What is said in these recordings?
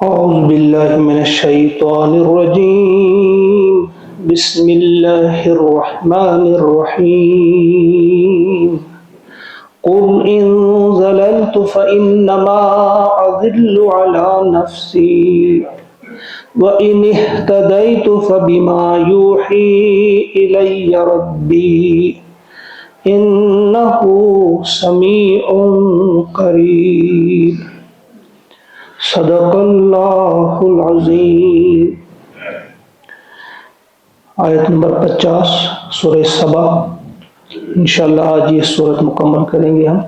أعوذ بالله من الشيطان الرجيم. بسم الله الرحمن الرحيم. قل إن ضللت فإنما أضل على نفسي وإن اهتديت فبما يوحي إلي ربي إنه سميع قريب. صدق اللہ العظیم. آیت نمبر 50 سورہ سبا. انشاءاللہ آج یہ سورت مکمل کریں گے ہم.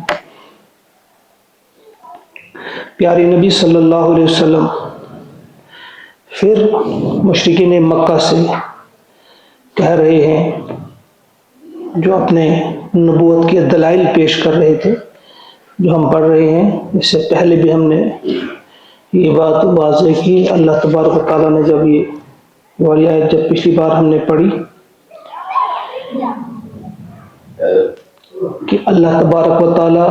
پیارے نبی صلی اللہ علیہ وسلم پھر مشرکین مکہ سے کہہ رہے ہیں، جو اپنے نبوت کے دلائل پیش کر رہے تھے، جو ہم پڑھ رہے ہیں. اس سے پہلے بھی ہم نے یہ بات واضح کی. اللہ تبارک و تعالیٰ نے جب یہ والی آیت جب پچھلی بار ہم نے پڑھی کہ اللہ تبارک و تعالیٰ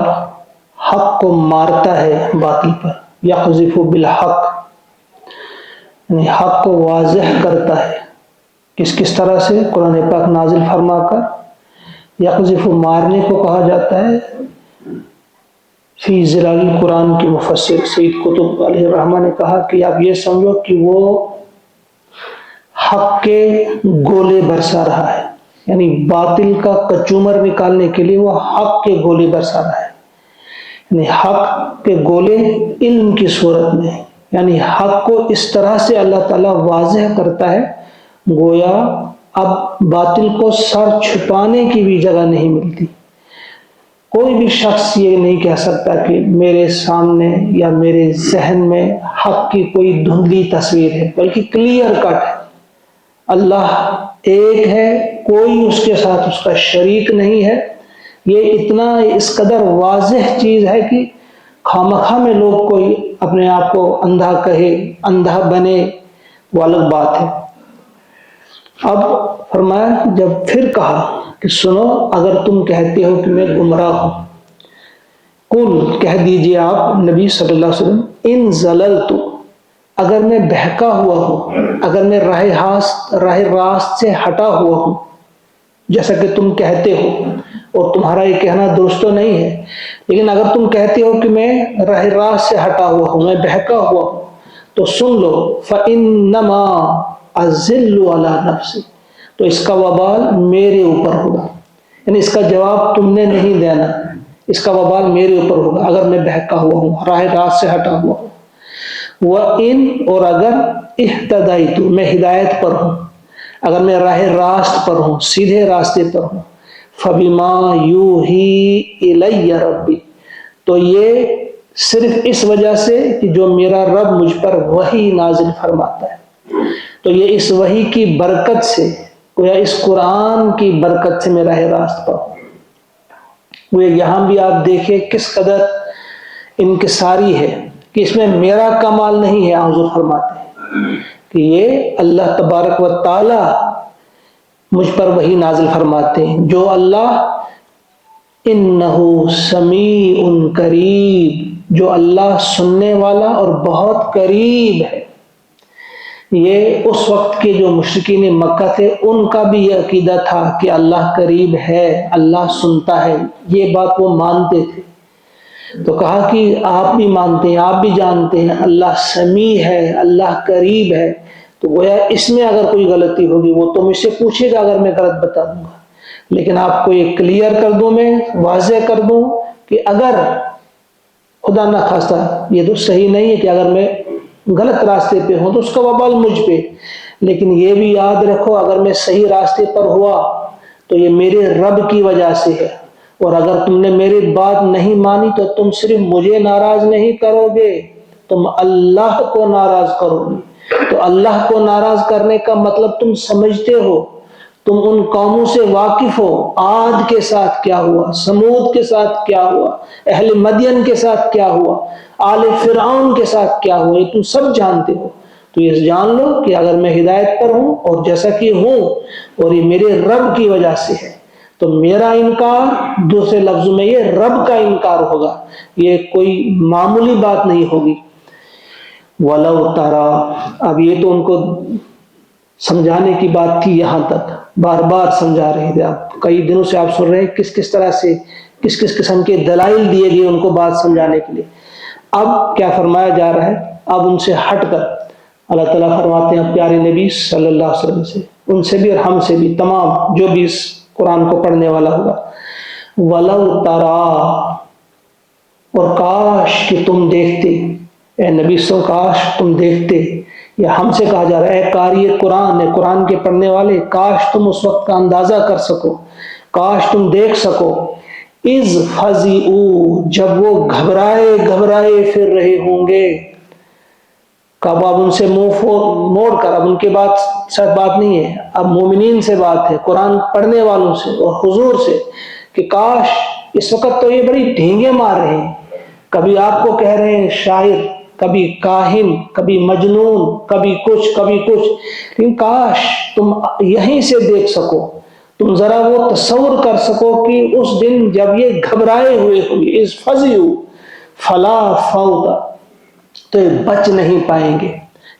حق کو مارتا ہے باطل پر، یقذف بالحق، یعنی حق کو واضح کرتا ہے. کس طرح سے؟ قرآن پاک نازل فرما کر. یقذف مارنے کو کہا جاتا ہے. فی ظلال القرآن کے مفسر سید قطب علیہ الرحمہ نے کہا کہ آپ یہ سمجھو کہ وہ حق کے گولے برسا رہا ہے، یعنی باطل کا کچومر نکالنے کے لیے وہ حق کے گولے برسا رہا ہے. یعنی حق کے گولے علم کی صورت میں، یعنی حق کو اس طرح سے اللہ تعالیٰ واضح کرتا ہے گویا اب باطل کو سر چھپانے کی بھی جگہ نہیں ملتی. کوئی بھی شخص یہ نہیں کہہ سکتا کہ میرے سامنے یا میرے ذہن میں حق کی کوئی دھندلی تصویر ہے، بلکہ کلیئر کٹ ہے. اللہ ایک ہے، کوئی اس کے ساتھ اس کا شریک نہیں ہے. یہ اتنا اس قدر واضح چیز ہے کہ خامخواہ میں لوگ کوئی اپنے آپ کو اندھا کہے، اندھا بنے، وہ الگ بات ہے. اب فرمایا جب پھر کہا کہ سنو، اگر تم کہتے ہو کہ میں گمراہ ہوں، قل کہہ دیجئے آپ نبی صلی اللہ علیہ وسلم، ان ضللت، اگر میں بہکا ہوا ہوں، اگر میں راہ راست سے ہٹا ہوا ہوں، جیسا کہ تم کہتے ہو، اور تمہارا یہ کہنا درست تو نہیں ہے، لیکن اگر تم کہتے ہو کہ میں راہ راست سے ہٹا ہوا ہوں، میں بہکا ہوا ہوں، تو سن لو، فَإِنَّمَا أَضِلُّ عَلَى نَفْسِي، تو اس کا وبال میرے اوپر ہوگا. یعنی اس کا جواب تم نے نہیں دینا، اس کا وبال میرے اوپر ہوگا اگر میں بہکا ہوا ہوں، راہ راست سے ہٹا ہوا ہوں. وَإِنْ، اور اگر اہتدیت، میں ہدایت پر ہوں، اگر میں راہ راست پر ہوں، سیدھے راستے پر ہوں، فَبِمَا يُوحِي إِلَيَّ رَبِّي، تو یہ صرف اس وجہ سے کہ جو میرا رب مجھ پر وحی نازل فرماتا ہے. تو یہ اس وحی کی برکت سے، گویا اس قرآن کی برکت سے میں راہ راست پر ہوں. وہ یہاں بھی آپ دیکھیں کس قدر انکساری ہے کہ اس میں میرا کمال نہیں ہے. حضور فرماتے ہیں کہ یہ اللہ تبارک و تعالی مجھ پر وحی نازل فرماتے ہیں. جو اللہ انہ سمیع قریب، جو اللہ سننے والا اور بہت قریب ہے. یہ اس وقت کے جو مشرکین مکہ تھے ان کا بھی یہ عقیدہ تھا کہ اللہ قریب ہے، اللہ سنتا ہے. یہ بات وہ مانتے تھے. تو کہا کہ آپ بھی مانتے ہیں، آپ بھی جانتے ہیں اللہ سمیع ہے، اللہ قریب ہے. تو گویا اس میں اگر کوئی غلطی ہوگی وہ تو مجھ سے پوچھے گا اگر میں غلط بتا دوں گا، لیکن آپ کو یہ کلیئر کر دوں، میں واضح کر دوں کہ اگر خدا نہ خواستہ، یہ تو صحیح نہیں ہے کہ اگر میں غلط راستے پہ ہوں تو اس کا وبال مجھ پہ، لیکن یہ بھی یاد رکھو اگر میں صحیح راستے پر ہوا تو یہ میرے رب کی وجہ سے ہے. اور اگر تم نے میری بات نہیں مانی تو تم صرف مجھے ناراض نہیں کرو گے، تم اللہ کو ناراض کرو گے. تو اللہ کو ناراض کرنے کا مطلب تم سمجھتے ہو، تم ان قوموں سے واقف ہو. عاد کے ساتھ کیا ہوا، سمود کے ساتھ کیا ہوا، اہل مدین کے ساتھ کیا ہوا، آل فرعون کے ساتھ کیا ہوا، یہ تم سب جانتے ہو. تو یہ جان لو کہ اگر میں ہدایت پر ہوں اور جیسا کہ ہوں اور یہ میرے رب کی وجہ سے ہے، تو میرا انکار، دوسرے لفظوں میں یہ رب کا انکار ہوگا، یہ کوئی معمولی بات نہیں ہوگی. ولو ترا، اب یہ تو ان کو سمجھانے کی بات تھی، یہاں تک بار بار سمجھا رہے تھے. اب کئی دنوں سے آپ سن رہے ہیں کس کس طرح سے کس کس قسم کے دلائل دیے گئے ان کو بات سمجھانے کے لیے. اب کیا فرمایا جا رہا ہے؟ اب ان سے ہٹ کر اللہ تعالیٰ فرماتے ہیں پیارے نبی صلی اللہ علیہ وسلم سے، ان سے بھی اور ہم سے بھی، تمام جو بھی اس قرآن کو پڑھنے والا ہوگا، وَلَوْ تَرَا، اور کاش کہ تم دیکھتے، اے نبی صلی اللہ علیہ وسلم کاش تم دیکھتے، یا ہم سے کہا جا رہا ہے اے قاری قرآن، اے قرآن کے پڑھنے والے، کاش تم اس وقت کا اندازہ کر سکو، کاش تم دیکھ سکو، اِذْ فَزِعُوا، جب وہ گھبرائے گھبرائے پھر رہے ہوں گے. کب اب ان سے منہ موڑ کر، اب ان کے ساتھ بات نہیں ہے، اب مومنین سے بات ہے، قرآن پڑھنے والوں سے اور حضور سے، کہ کاش اس وقت تو یہ بڑی ڈھینگے مار رہے ہیں، کبھی آپ کو کہہ رہے ہیں شاعر، کبھی کاہن، کبھی مجنون، کبھی کچھ کبھی کچھ، لیکن کاش تم یہیں سے دیکھ سکو، تم ذرا وہ تصور کر سکو کہ اس دن جب یہ گھبرائے ہوئے ہوئے، اِذْ فَزِعُوا فَلَا فَوْتَ، تو یہ بچ نہیں پائیں گے،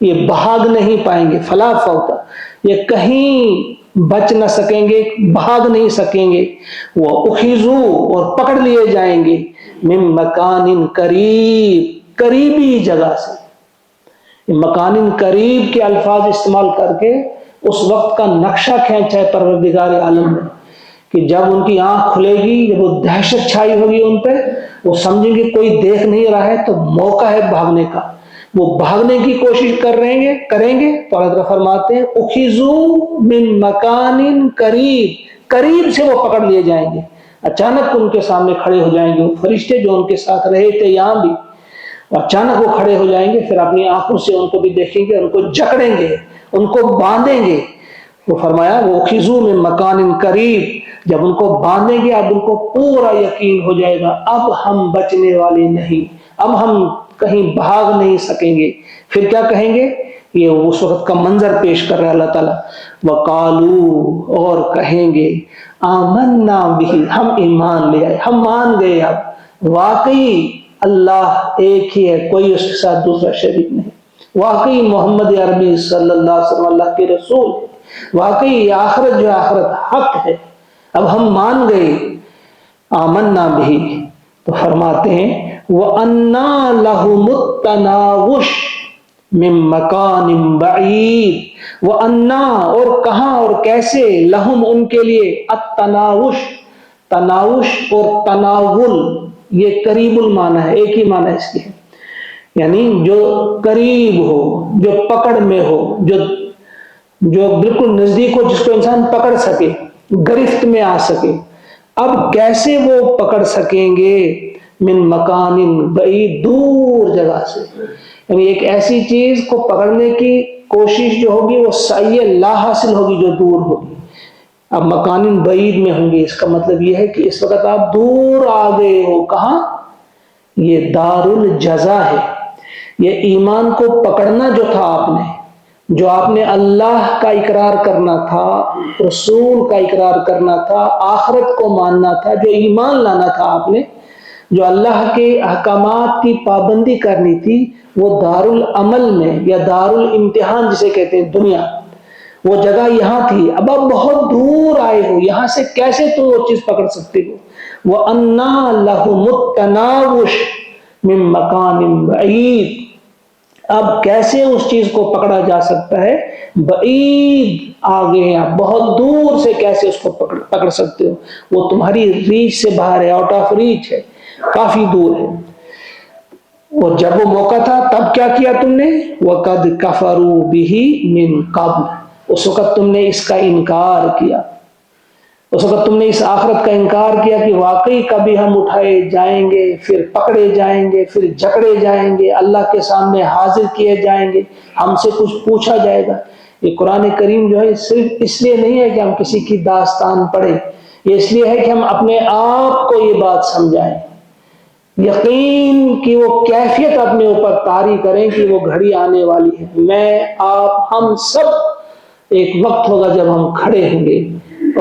یہ بھاگ نہیں پائیں گے، فلا فوتا، یہ کہیں بچ نہ سکیں گے، بھاگ نہیں سکیں گے. وہ اخذو، اور پکڑ لیے جائیں گے، من مکان قریب، قریبی جگہ سے. مکان قریب کے الفاظ استعمال کر کے اس وقت کا نقشہ کھینچا ہے پروردگار عالم نے، کہ جب ان کی آنکھ کھلے گی، جب وہ دہشت چھائی ہوگی ان پہ، وہ سمجھیں گے کوئی دیکھ نہیں رہا ہے تو موقع ہے بھاگنے کا. وہ بھاگنے کی کوشش کریں گے تو اللہ تعالیٰ فرماتے ہیں اخذوا من مکان قریب، قریب سے وہ پکڑ لیے جائیں گے. اچانک ان کے سامنے کھڑے ہو جائیں گے وہ فرشتے جو ان کے ساتھ رہے تھے یہاں بھی، اچانک وہ کھڑے ہو جائیں گے، پھر اپنی آنکھوں سے ان کو بھی دیکھیں گے، ان کو جکڑیں گے، ان کو باندھیں گے. وہ فرمایا وہ اخذوا من مکان قریب، جب ان کو باندھیں گے اب ان کو پورا یقین ہو جائے گا اب ہم بچنے والے نہیں، اب ہم کہیں بھاگ نہیں سکیں گے. پھر کیا کہیں گے؟ یہ اس وقت کا منظر پیش کر رہا ہے اللہ تعالیٰ. وَقَالُوا، اور کہیں گے، آمنا بِهِ، ہم ایمان لے آئے، ہم مان گئے اب واقعی اللہ ایک ہی ہے، کوئی اس کے ساتھ دوسرا شریک نہیں، واقعی محمد عربی صلی اللہ علیہ وسلم اللہ کے رسول ہے، واقعی آخرت جو آخرت حق ہے، اب ہم مان گئے. آمنا بھی، تو فرماتے ہیں وَأَنَّا لَهُمُ التَّنَاوُشُ مِن مَّكَانٍ بَعِيدٍ، وَأَنَّا، اور کہاں اور کیسے، لہم ان کے لیے، التناوش، تناوش اور تناول یہ قریب المعنی ہے، ایک ہی معنی اس کی ہے، یعنی جو قریب ہو، جو پکڑ میں ہو، جو بالکل نزدیک ہو، جس کو انسان پکڑ سکے، گرفت میں آ سکے. اب کیسے وہ پکڑ سکیں گے؟ من مکان بعید، دور جگہ سے، یعنی ایک ایسی چیز کو پکڑنے کی کوشش جو ہوگی وہ سعی لا حاصل ہوگی جو دور ہوگی. اب مکان بعید میں ہوں گے، اس کا مطلب یہ ہے کہ اس وقت آپ دور آ گئے ہو. کہاں؟ یہ دار الجزا ہے. یہ ایمان کو پکڑنا جو تھا آپ نے، جو آپ نے اللہ کا اقرار کرنا تھا، رسول کا اقرار کرنا تھا، آخرت کو ماننا تھا، جو ایمان لانا تھا آپ نے، جو اللہ کے احکامات کی پابندی کرنی تھی، وہ دار العمل میں یا دار الامتحان جسے کہتے ہیں دنیا، وہ جگہ یہاں تھی. اب آپ بہت دور آئے ہو، یہاں سے کیسے تو وہ چیز پکڑ سکتے ہو؟ وَأَنَّا لَهُمُ التَّنَاوُشُ مِن مَّكَانٍ بَعِيدٍ، اب کیسے اس چیز کو پکڑا جا سکتا ہے؟ بعید، آگے ہیں آپ، بہت دور سے کیسے اس کو پکڑ سکتے ہو؟ وہ تمہاری ریچ سے باہر ہے، آؤٹ آف ریچ ہے، کافی دور ہے. اور جب وہ موقع تھا تب کیا کیا تم نے؟ وَقَدْ كَفَرُوا بِهِ مِن قَبْلُ، اس وقت تم نے اس کا انکار کیا، اس وقت تم نے اس آخرت کا انکار کیا کہ واقعی کبھی ہم اٹھائے جائیں گے، پھر پکڑے جائیں گے، پھر جکڑے جائیں گے، اللہ کے سامنے حاضر کیے جائیں گے، ہم سے کچھ پوچھا جائے گا. یہ قرآن کریم جو ہے صرف اس لیے نہیں ہے کہ ہم کسی کی داستان پڑھیں، یہ اس لیے ہے کہ ہم اپنے آپ کو یہ بات سمجھائیں، یقین کی وہ کیفیت اپنے اوپر طاری کریں کہ وہ گھڑی آنے والی ہے. میں، آپ، ہم سب ایک وقت ہوگا جب ہم کھڑے ہوں گے،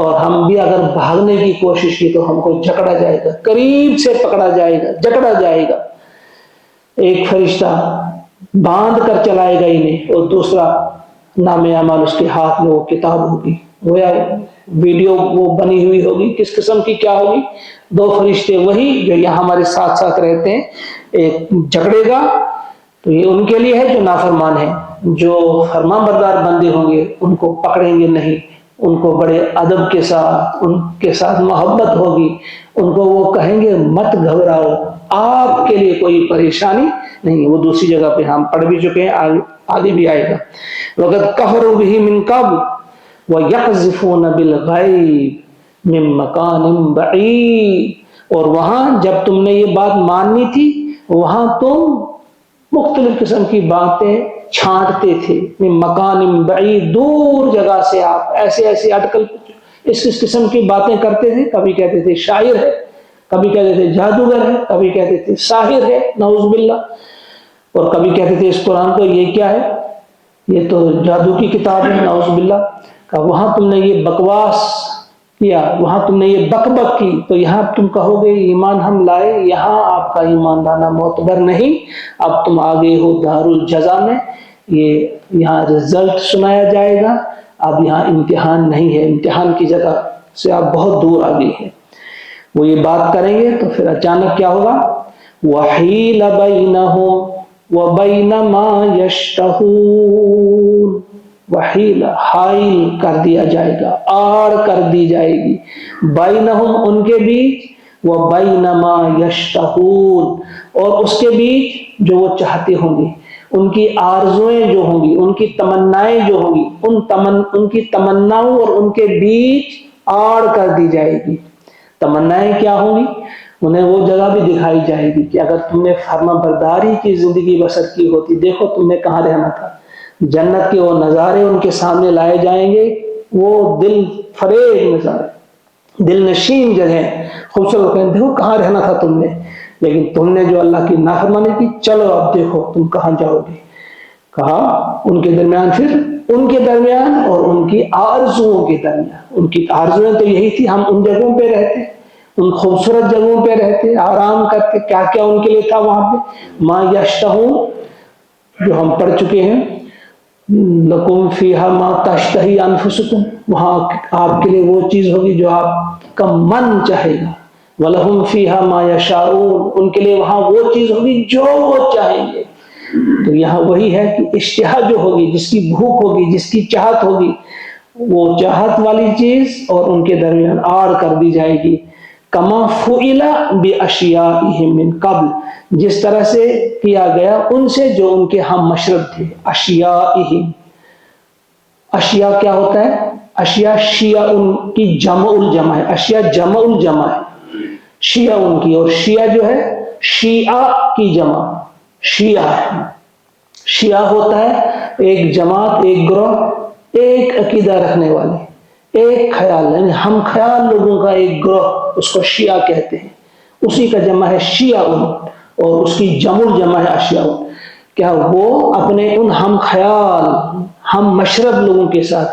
اور ہم بھی اگر بھاگنے کی کوشش کی تو ہم کو جکڑا جائے گا، قریب سے پکڑا جائے گا، جکڑا جائے گا. ایک فرشتہ باندھ کر چلائے گا انہیں، اور دوسرا نام اعمال اس کے ہاتھ میں وہ کتاب ہوگی، گویا ویڈیو وہ بنی ہوئی ہوگی، کس قسم کی کیا ہوگی؟ دو فرشتے وہی جو یہاں ہمارے ساتھ ساتھ رہتے ہیں، ایک جھگڑے گا تو یہ ان کے لیے ہے جو نافرمان ہیں، جو فرمان بردار بندے ہوں گے ان کو پکڑیں گے نہیں، ان کو بڑے ادب کے ساتھ، ان کے ساتھ محبت ہوگی، ان کو وہ کہیں گے مت گھبراؤ، آپ کے لیے کوئی پریشانی نہیں۔ وہ دوسری جگہ پہ ہم پڑھ بھی چکے ہیں، آگے بھی آئے گا۔ وَقَدْ كَفَرُوا بِهِ مِنْ قَبْلُ وَيَقْذِفُونَ بِالْغَيْبِ مِنْ مَكَانٍ بَعِيدٍ، اور وہاں جب تم نے یہ بات ماننی تھی وہاں تم مختلف قسم کی باتیں چھانٹتے تھے، من مکان بعید، دور جگہ سے آپ ایسے ایسے اٹکل اس قسم کی باتیں کرتے تھے، کبھی کہتے تھے شاعر ہے، کبھی کہتے تھے جادوگر ہے، کبھی کہتے تھے ساحر ہے نعوذ باللہ، اور کبھی کہتے تھے اس قرآن کو یہ کیا ہے، یہ تو جادو کی کتاب ہے نعوذ باللہ۔ کہ وہاں تم نے یہ بکواس کیا، وہاں تم نے یہ بک بک کی، تو یہاں تم کہو گے ایمان ہم لائے، یہاں آپ کا ایمان لانا معتبر نہیں، اب تم آگے ہو دار الجزا میں، یہ یہاں رزلٹ سنایا جائے گا، اب یہاں امتحان نہیں ہے، امتحان کی جگہ سے آپ بہت دور آگے ہیں۔ وہ یہ بات کریں گے تو پھر اچانک کیا ہوگا؟ وَحِيلَ بَيْنَهُمْ وَبَيْنَ مَا يَشْتَهُونَ، وحیل حائل کر دیا جائے گا، آڑ کر دی جائے گی، بینہم ان کے بیچ، وبین ما یشتہون اور اس کے بیچ جو وہ چاہتے ہوں گے، ان کی آرزویں جو ہوں گی، ان کی تمنائیں جو ہوں گی، ان کی تمناؤں اور ان کے بیچ آڑ کر دی جائے گی۔ تمنائیں کیا ہوں گی؟ انہیں وہ جگہ بھی دکھائی جائے گی کہ اگر تم نے فرما برداری کی زندگی بسر کی ہوتی، دیکھو تم نے کہاں رہنا تھا، جنت کے وہ نظارے ان کے سامنے لائے جائیں گے، وہ دل فریب نظارے، دل نشین جگہ، خوبصورت، دیکھو کہاں رہنا تھا تم نے، لیکن تم نے جو اللہ کی نافرمانی کی، چلو اب دیکھو تم کہاں جاؤ گے۔ کہا ان کے درمیان، پھر ان کے درمیان اور ان کی آرزوؤں کے درمیان، ان کی آرزویں تو یہی تھی ہم ان جگہوں پہ رہتے، ان خوبصورت جگہوں پہ رہتے، آرام کرتے، کیا کیا ان کے لیے تھا وہاں پہ، ما یشتہون جو ہم پڑھ چکے ہیں، لکم فیہا ما تشتہی انفسکم، وہاں آپ کے لیے وہ چیز ہوگی جو آپ کا من چاہے گا، ولہم فیہا ما یشاؤون، ان کے لیے وہاں وہ چیز ہوگی جو وہ چاہیں گے۔ تو یہاں وہی ہے کہ اشتہا جو ہوگی، جس کی بھوک ہوگی، جس کی چاہت ہوگی، وہ چاہت والی چیز اور ان کے درمیان آڑ کر دی جائے گی۔ کما فعل باشیائہم من قبل، جس طرح سے کیا گیا ان سے جو ان کے ہم مشرب تھے، اشیائہم، اشیاء کیا ہوتا ہے؟ اشیاء شیعہ ان کی جمع الجمع ہے، اشیاء جمع الجمع ہے، شیعہ ان کی، اور شیعہ جو ہے شیعہ کی جمع، شیعہ ہے، شیعہ ہوتا ہے ایک جماعت، ایک گروہ، ایک عقیدہ رکھنے والے، ایک خیال، یعنی ہم خیال لوگوں کا ایک گروہ، اس کو شیعہ کہتے ہیں، اسی کا جمع ہے شیعہ، اور اس کی جمع الجمع ہے اشیاء۔ کیا وہ اپنے ان ہم خیال، ہم مشرب لوگوں کے ساتھ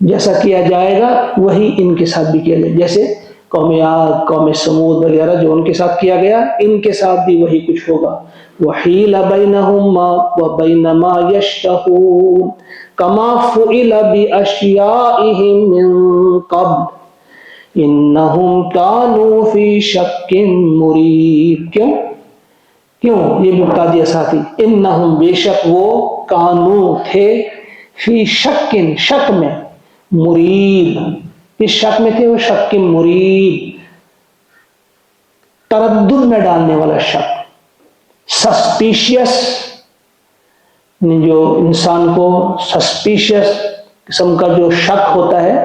جیسا کیا جائے گا وہی ان کے ساتھ بھی کیا جائے گا، جیسے قوم عاد، قوم سمود وغیرہ جو ان کے ساتھ کیا گیا، ان کے ساتھ بھی وہی کچھ ہوگا۔ وحیل بینہم وبین ما یشتہون کما فعل باشیائہم من قبل انہم کانوا فی شک مریب۔ کیوں یہ مبتدی ساتھی، انہم بے شک وہ، کانو تھے، فی شک شک میں، مریب اس شک میں تھے، وہ شک مریب تردد میں ڈالنے والا شک، سسپیشیس، جو انسان کو سسپیشیس قسم کا جو شک ہوتا ہے،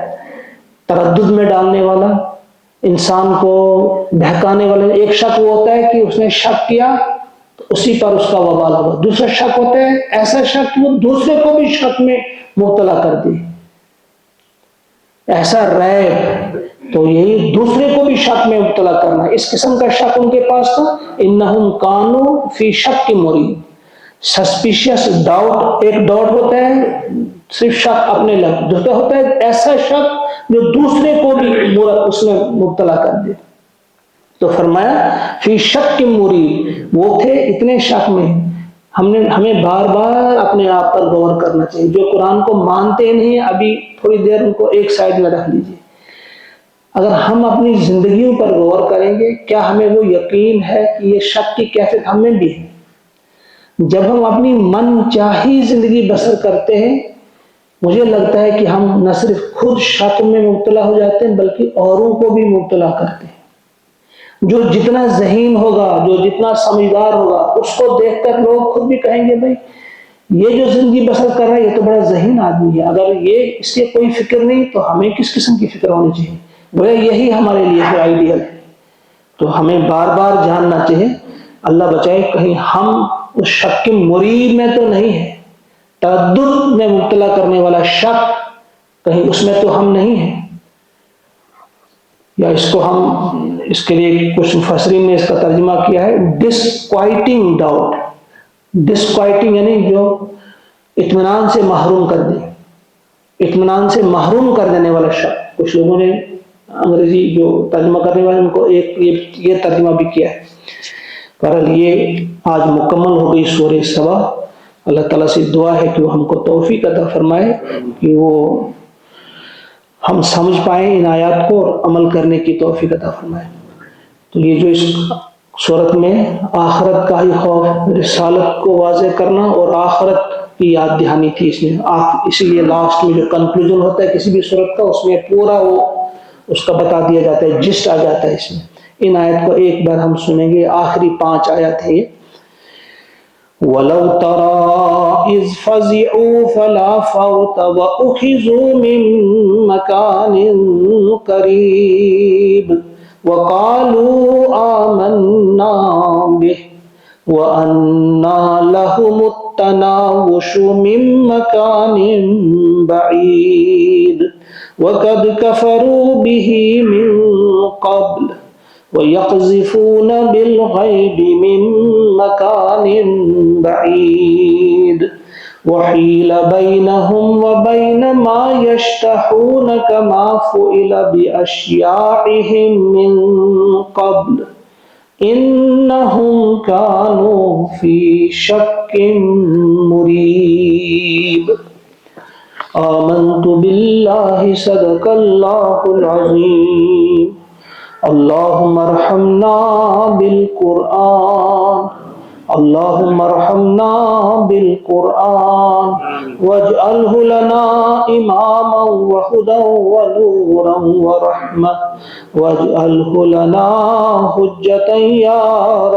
تردد میں ڈالنے والا، انسان کو بہکانے والا۔ ایک شک وہ ہوتا ہے کہ اس نے شک کیا تو اسی پر اس کا وبال ہوا، دوسرا شک ہوتا ہے ایسا شک کہ وہ دوسرے کو بھی شک میں مبتلا کر دے، ایسا ریب، تو یہی دوسرے کو بھی شک میں مبتلا کرنا، اس قسم کا شک ان کے پاس تھا۔ انہم کانوا فی شک مریب، سسپیشیس، ڈاؤٹ، ایک ڈاؤٹ ہوتا ہے صرف شک اپنے لگ، دوسرا ہوتا ہے ایسا شک جو دوسرے کو بھی اس میں مبتلا کر دے۔ تو فرمایا فی شک مریب، وہ تھے اتنے شک میں، ہمیں بار بار اپنے آپ پر غور کرنا چاہیے. جو قرآن کو مانتے نہیں ہیں ابھی تھوڑی دیر ان کو ایک سائڈ میں رکھ لیجیے. اگر ہم اپنی زندگیوں پر غور کریں گے کیا ہمیں وہ یقین ہے کہ یہ شک کی کیفیت ہمیں بھی ہے؟ جب ہم اپنی من چاہی زندگی بسر کرتے ہیں مجھے لگتا ہے کہ ہم نہ صرف خود شک میں مبتلا ہو جاتے ہیں بلکہ اوروں کو بھی مبتلا کرتے ہیں. جو جتنا ذہین ہوگا جو جتنا سمجھدار ہوگا اس کو دیکھ کر لوگ خود بھی کہیں گے بھائی یہ جو زندگی بسر کر رہا ہے یہ تو بڑا ذہین آدمی ہے. اگر یہ اس کی کوئی فکر نہیں تو ہمیں کس قسم کی فکر ہونی چاہیے؟ گویا یہی ہمارے لیے پھر آئیڈیل ہے. تو ہمیں بار بار جاننا چاہیے اللہ بچائے کہیں ہم اس شک کے مرید میں تو نہیں ہے. تردد میں مبتلا کرنے والا شک کہیں اس میں تو ہم نہیں ہیں. یا اس کو ہم اس کے لیے کچھ مفسرین نے اس کا ترجمہ کیا ہے ڈسکوائٹنگ ڈاؤٹ. ڈسکوائٹنگ یعنی جو اطمینان سے محروم کر دے, اطمینان سے محروم کر دینے والا شک. کچھ لوگوں نے انگریزی جو ترجمہ کرنے والے ان کو ایک یہ ترجمہ بھی کیا ہے. بہرحال یہ آج مکمل ہو گئی سورہ سبا. اللہ تعالیٰ سے دعا ہے کہ وہ ہم کو توفیق عطا فرمائے کہ وہ ہم سمجھ پائیں ان آیات کو اور عمل کرنے کی توفیق عطا فرمائے. تو یہ جو اس صورت میں آخرت کا ہی خوف, رسالت کو واضح کرنا اور آخرت کی یاد دہانی تھی اس میں. اسی لیے لاسٹ میں جو کنکلوژن ہوتا ہے کسی بھی صورت کا اس میں پورا وہ اس کا بتا دیا جاتا ہے, جسٹ آ جاتا ہے اس میں. ان آیت کو ایک بار ہم سنیں گے, آخری 5 آیات ہے یہ. وَلَوْ تَرَىٰ إِذْ فَزِعُوا فَلَا فَوْتَ وَأُخِذُوا مِن مَّكَانٍ قَرِيبٍ وَقَالُوا آمَنَّا بِهِ وَأَنَّىٰ لَهُمُ التَّنَاوُشُ مِن مَّكَانٍ بَعِيدٍ وَقَدْ كَفَرُوا بِهِ مِن قَبْلُ وَيَقْذِفُونَ بِالْغَيْبِ مِن مَّكَانٍ بَعِيدٍ وَحِيلَ بَيْنَهُمْ وَبَيْنَ مَا يَشْتَهُونَ كَمَا فُعِلَ بِأَشْيَاعِهِم مِّن قَبْلُ إِنَّهُمْ كَانُوا فِي شَكٍّ مُّرِيبٍ. آمنت باللہ صدق اللہ العظیم. اللہم ارحمنا بالقرآن اللہم ارحمنا بالقرآن واجعلہ لنا اماما وہدا ونورا ورحمہ واجعلہ لنا حجتا یا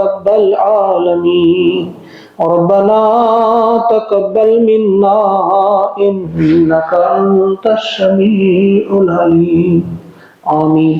رب العالمین. ربنا تقبل منا انك انت السميع العليم. آمین.